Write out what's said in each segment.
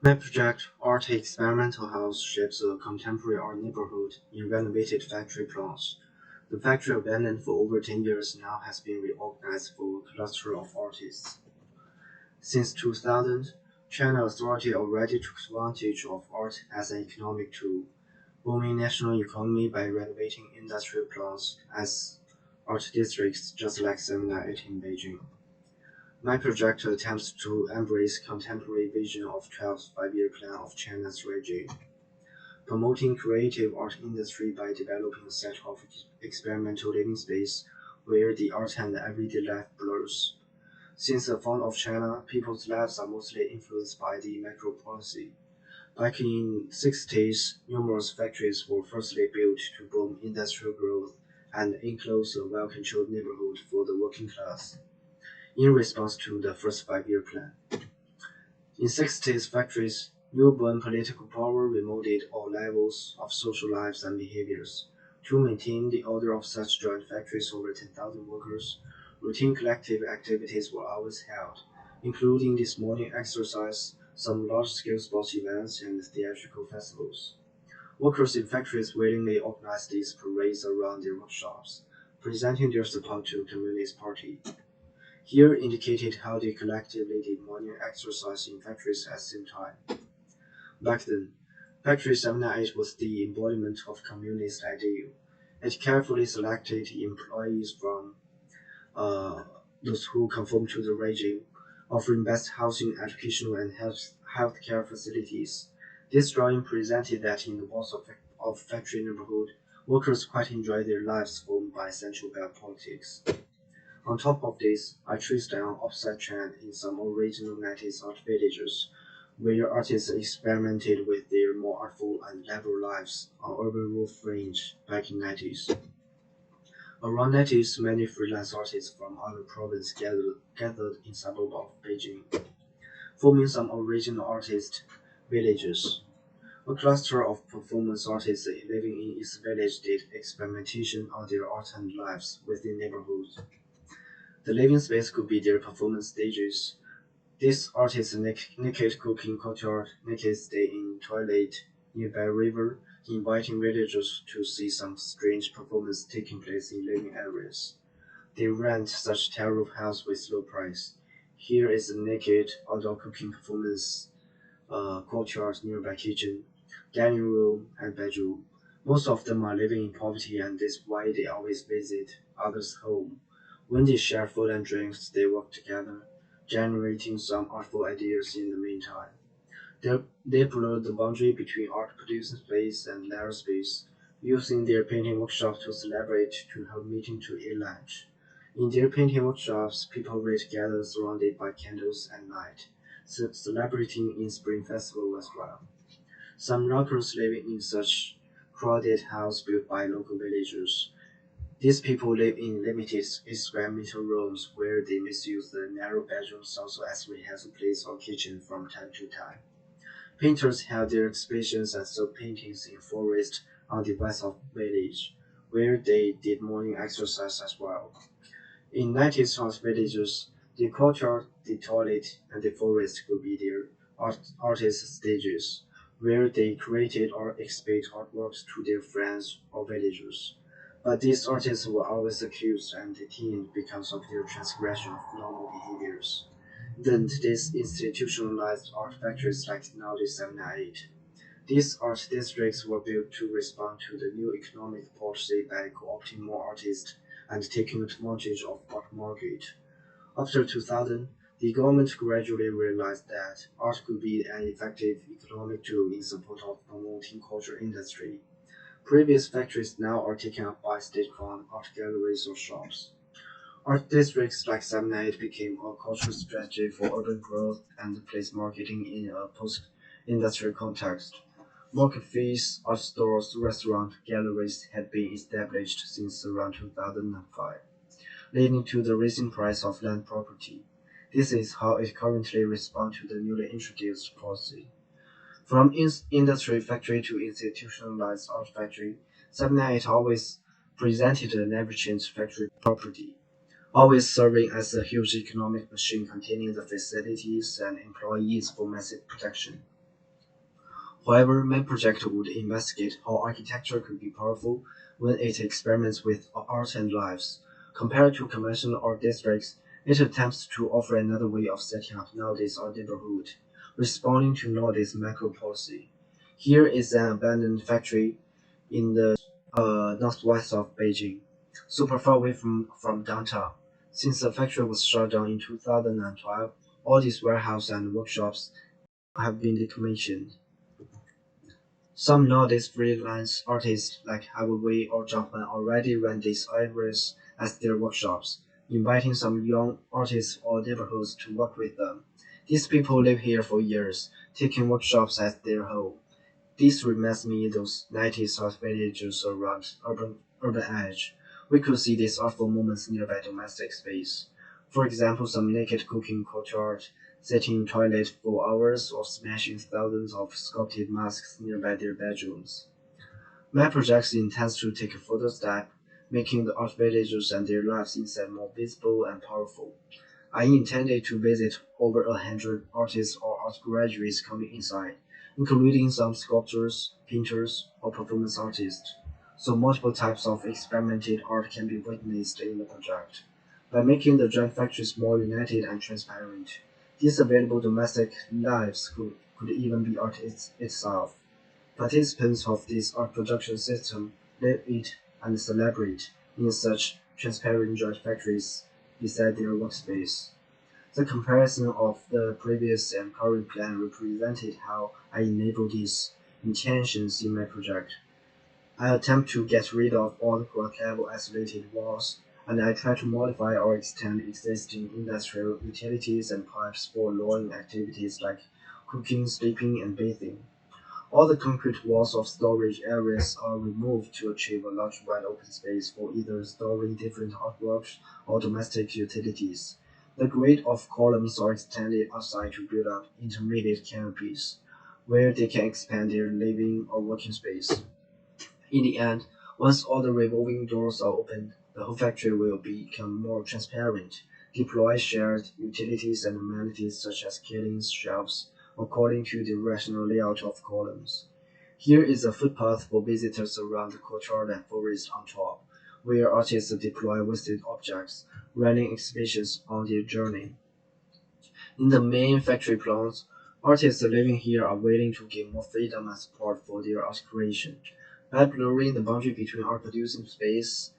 My project, Art Experimental House, shapes a contemporary art neighborhood in renovated factory plants. The factory, abandoned for over 10 years now, has been reorganized for a cluster of artists. Since 2000, China authority already took advantage of art as an economic tool, booming national economy by renovating industrial plants as art districts just like 798 in Beijing. My project attempts to embrace contemporary vision of 12th five-year plan of China's regime, promoting creative art industry by developing a set of experimental living space where the art and everyday life blurs. Since the fall of China, people's lives are mostly influenced by the macro policy. Back in 60s, numerous factories were firstly built to boom industrial growth and enclose a well-controlled neighborhood for the working class. In response to the first five-year plan, in 60s factories, newborn political power remolded all levels of social lives and behaviors. To maintain the order of such joint factories over 10,000 workers, routine collective activities were always held, including this morning exercise, some large-scale sports events, and theatrical festivals. Workers in factories willingly organized these parades around their workshops, presenting their support to Communist Party. Here indicated how they collectively did morning exercise in factories at the same time. Back then, Factory 798 was the embodiment of communist ideal. It carefully selected employees from uh, those who conformed to the regime, offering best housing, educational, and healthcare facilities. This drawing presented that in the walls of factory neighborhood, workers quite enjoy their lives formed by central belt politics. On top of this, I traced an offset trend in some original 90s art villages, where artists experimented with their more artful and level lives on urban roof range back in 90s. Around 90s, many freelance artists from other provinces gathered in suburbs of Beijing, forming some original artist villages. A cluster of performance artists living in each village did experimentation on their art and lives within neighborhoods. The living space could be their performance stages. These artists naked cooking courtyard, naked stay in toilet nearby river, inviting villagers to see some strange performance taking place in living areas. They rent such terrace house with low price. Here is a naked outdoor cooking performance courtyard nearby kitchen, dining room, and bedroom. Most of them are living in poverty and this is why they always visit others' home. When they share food and drinks, they work together, generating some artful ideas in the meantime. They blur the boundary between art producing space and leisure space, using their painting workshops to celebrate, to hold meeting, to eat lunch. In their painting workshops, people read together surrounded by candles at night, celebrating in Spring Festival as well. Some locals living in such crowded houses built by local villagers. These people live in limited square meter rooms where they misuse the narrow bedrooms also as rehearsal place or kitchen from time to time. Painters held their exhibitions and sold paintings in forest on the west of village, where they did morning exercise as well. In 90s house villages, the courtyard, the toilet, and the forest could be their artist stages, where they created or exhibited artworks to their friends or villagers. But these artists were always accused and detained because of their transgression of normal behaviors. Then today's institutionalized art factories like nowadays 798. These art districts were built to respond to the new economic policy by co-opting more artists and taking advantage of art market. After 2000, the government gradually realized that art could be an effective economic tool in support of promoting culture industry. Previous factories now are taken up by state-run art galleries or shops. Art districts like 798 became a cultural strategy for urban growth and place marketing in a post-industrial context. More cafes, art stores, restaurants, galleries had been established since around 2005, leading to the rising price of land property. This is how it currently responds to the newly introduced policy. From industry factory to institutionalized art factory, 798 always presented an ever-changed factory property, always serving as a huge economic machine containing the facilities and employees for massive production. However, my project would investigate how architecture could be powerful when it experiments with art and lives. Compared to conventional art districts, it attempts to offer another way of setting up nowadays our neighborhood, responding to nowadays macro policy. Here is an abandoned factory in the northwest of Beijing, super far away from downtown. Since the factory was shut down in 2012, all these warehouses and workshops have been decommissioned. Some nowadays freelance artists like Haoran or Japan already run these areas as their workshops, inviting some young artists or neighborhoods to work with them. These people live here for years, taking workshops as their home. This reminds me of those 90s South villages around urban edge. We could see these artful moments nearby domestic space. For example, some naked cooking courtyard, sitting in toilet for hours, or smashing thousands of sculpted masks nearby their bedrooms. My project intends to take a further step, making the art villages and their lives inside more visible and powerful. I intended to visit over 100 artists or art graduates coming inside, including some sculptors, painters, or performance artists, so multiple types of experimental art can be witnessed in the project. By making the giant factories more united and transparent, these available domestic lives could even be art itself. Participants of this art production system live, eat, and celebrate in such transparent giant factories beside their workspace. The comparison of the previous and current plan represented how I enable these intentions in my project. I attempt to get rid of all the ground-level isolated walls, and I try to modify or extend existing industrial utilities and pipes for lowering activities like cooking, sleeping, and bathing. All the concrete walls of storage areas are removed to achieve a large wide open space for either storing different artworks or domestic utilities. The grid of columns are extended outside to build up intermediate canopies, where they can expand their living or working space. In the end, once all the revolving doors are opened, the whole factory will become more transparent, deploy shared utilities and amenities such as killings, shelves, according to the rational layout of columns. Here is a footpath for visitors around the courtyard and forest on top, where artists deploy wasted objects, running exhibitions on their journey. In the main factory plants, artists living here are willing to give more freedom and support for their art creation. By blurring the boundary between art producing space,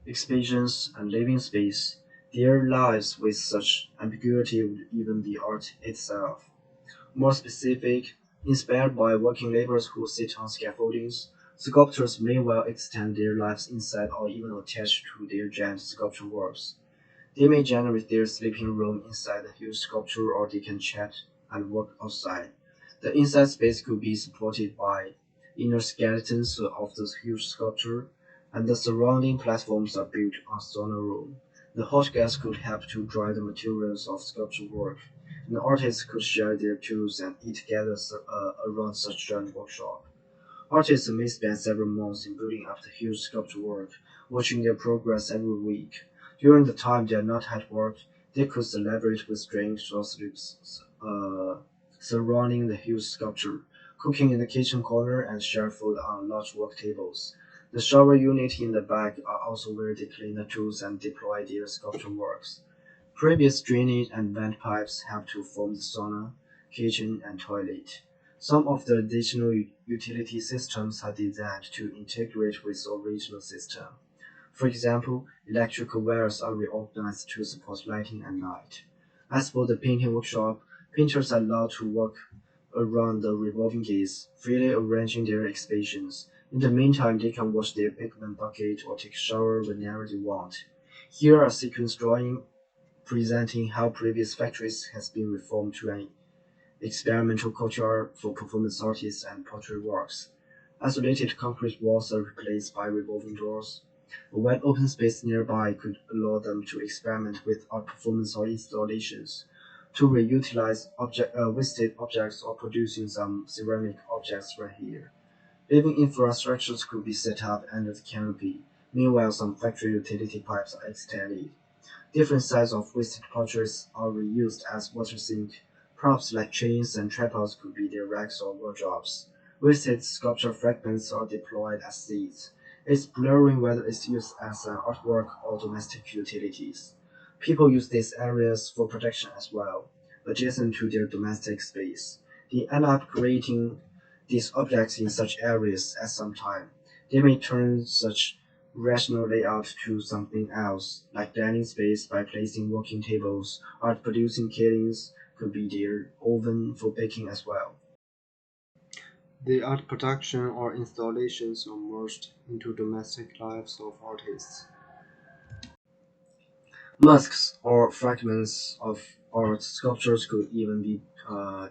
exhibitions, and living space, their lives with such ambiguity would even be art itself. More specific, inspired by working laborers who sit on scaffoldings, sculptors may well extend their lives inside or even attached to their giant sculpture works. They may generate their sleeping room inside the huge sculpture or they can chat and work outside. The inside space could be supported by inner skeletons of the huge sculpture, and the surrounding platforms are built on sauna room. The hot gas could help to dry the materials of sculpture work, and artists could share their tools and eat together around such giant workshop. Artists may spend several months in building up the huge sculpture work, watching their progress every week. During the time they are not at work, they could celebrate with drinks or sleeps surrounding the huge sculpture, cooking in the kitchen corner and share food on large work tables. The shower unit in the back are also where they clean the tools and deploy their sculpture works. Previous drainage and vent pipes help to form the sauna, kitchen, and toilet. Some of the additional utility systems are designed to integrate with the original system. For example, electrical wires are reorganized to support lighting and light. As for the painting workshop, painters are allowed to work around the revolving gates, freely arranging their exhibitions. In the meantime, they can wash their pigment bucket or take a shower whenever they want. Here are sequence drawing presenting how previous factories has been reformed to an experimental culture for performance artists and pottery works. Isolated concrete walls are replaced by revolving doors. A wide open space nearby could allow them to experiment with art performance or installations, to reutilize wasted objects or producing some ceramic objects right here. Living infrastructures could be set up under the canopy. Meanwhile, some factory utility pipes are extended. Different sizes of wasted potteries are reused as water sink. Props like chains and tripods could be their racks or wardrobes. Wasted sculpture fragments are deployed as seeds. It's blurring whether it's used as an artwork or domestic utilities. People use these areas for protection as well, adjacent to their domestic space. They end up creating these objects in such areas at some time. They may turn such rational layout to something else, like dining space by placing working tables, art producing kittens could be their oven for baking as well. The art production or installations are merged into domestic lives of artists. Masks or fragments of art sculptures could even be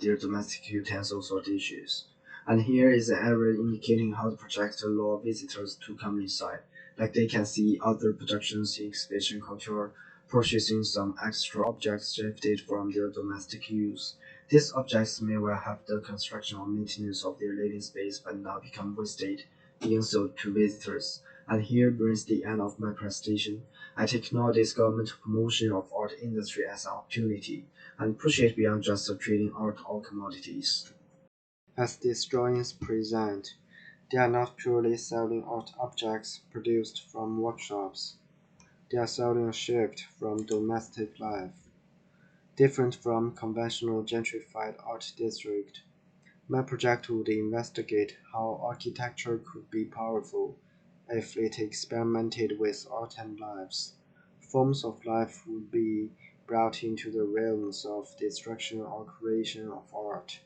their domestic utensils or dishes. And here is an area indicating how the projector allow visitors to come inside, like they can see other productions in exhibition culture, purchasing some extra objects shifted from their domestic use. These objects may well have the construction or maintenance of their living space but now become wasted, being sold to visitors. And here brings the end of my presentation. I take nowadays government promotion of art industry as an opportunity and push it beyond just trading art or commodities. As these drawings present, they are not purely selling art objects produced from workshops. They are selling a shift from domestic life, different from conventional gentrified art district. My project would investigate how architecture could be powerful if it experimented with art and lives. Forms of life would be brought into the realms of destruction or creation of art.